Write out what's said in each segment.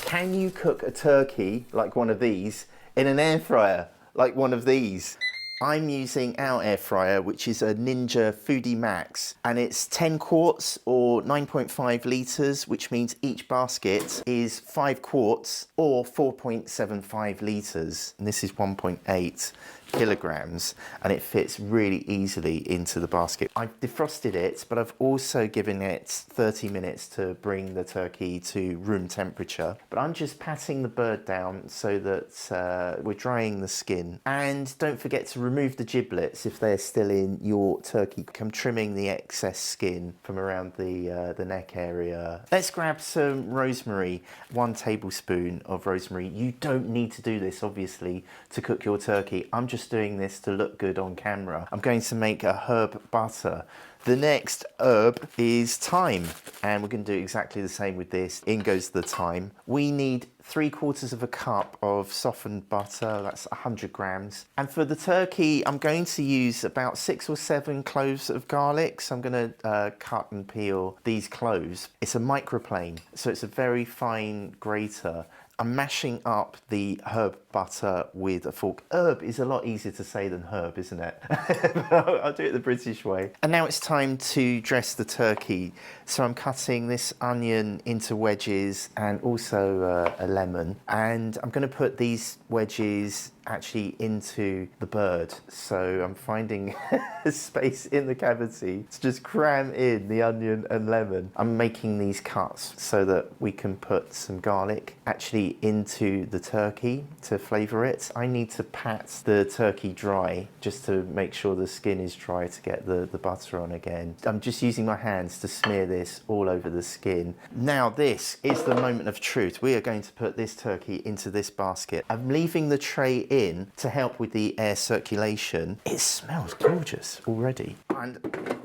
Can you cook a turkey like one of these in an air fryer like one of these? I'm using our air fryer, which is a Ninja Foodi Max, and it's 10 quarts or 9.5 litres, which means each basket is 5 quarts or 4.75 litres. And this is 1.8 kilograms, and it fits really easily into the basket. I've defrosted it, but I've also given it 30 minutes to bring the turkey to room temperature. But I'm just patting the bird down so that we're drying the skin. And don't forget to remove the giblets if they're still in your turkey. I'm trimming the excess skin from around the neck area. Let's grab some rosemary, 1 tablespoon of rosemary. You don't need to do this, obviously, to cook your turkey. I'm just doing this to look good on camera. I'm going to make a herb butter. The next herb is thyme, and we're going to do exactly the same with this. In goes the thyme. We need 3/4 of a cup of softened butter, that's 100 grams. And for the turkey, I'm going to use about 6 or 7 cloves of garlic. So I'm going to cut and peel these cloves. It's a microplane, so it's a very fine grater. I'm mashing up the herb butter with a fork. Herb is a lot easier to say than herb, isn't it? I'll do it the British way. And now it's time to dress the turkey. So I'm cutting this onion into wedges and also a lemon. And I'm going to put these wedges actually into the bird. So I'm finding a space in the cavity to just cram in the onion and lemon. I'm making these cuts so that we can put some garlic actually into the turkey to flavour it. I need to pat the turkey dry just to make sure the skin is dry to get the butter on again. I'm just using my hands to smear this all over the skin. Now this is the moment of truth. We are going to put this turkey into this basket. I'm leaving the tray in to help with the air circulation. It smells gorgeous already. And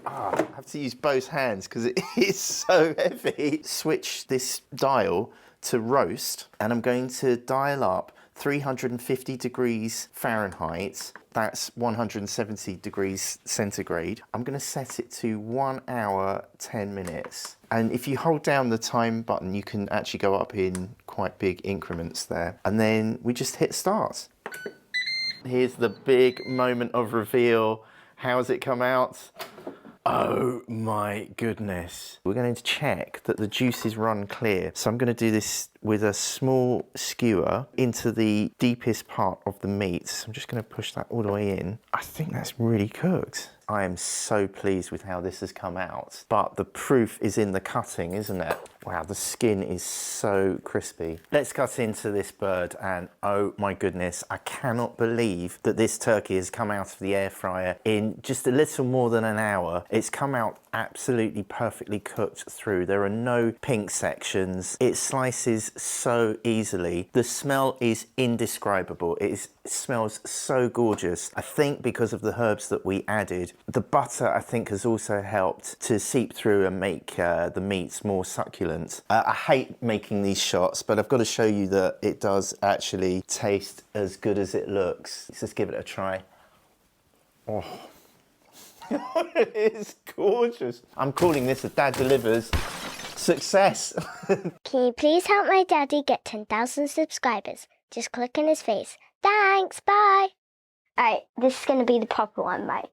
I have to use both hands because it is so heavy. Switch this dial to roast, and I'm going to dial up 350 degrees Fahrenheit. That's 170 degrees centigrade. I'm going to set it to 1 hour, 10 minutes. And if you hold down the time button, you can actually go up in quite big increments there. And then we just hit start. Here's the big moment of reveal. How's it come out? Oh my goodness. We're going to check that the juices run clear. So I'm going to do this with a small skewer into the deepest part of the meat. So I'm just going to push that all the way in. I think that's really cooked. I am so pleased with how this has come out. But the proof is in the cutting, isn't it? Wow, the skin is so crispy. Let's cut into this bird, and oh my goodness, I cannot believe that this turkey has come out of the air fryer in just a little more than an hour. It's come out absolutely perfectly cooked through. There are no pink sections. It slices so easily. The smell is indescribable. It smells so gorgeous. I think because of the herbs that we added. The butter, I think, has also helped to seep through and make the meats more succulent. I hate making these shots, but I've got to show you that it does actually taste as good as it looks. Let's just give it a try. Oh. It is gorgeous. I'm calling this a Dad Delivers success. Can you please help my daddy get 10,000 subscribers? Just click on his face. Thanks, bye. Alright, this is going to be the proper one, right?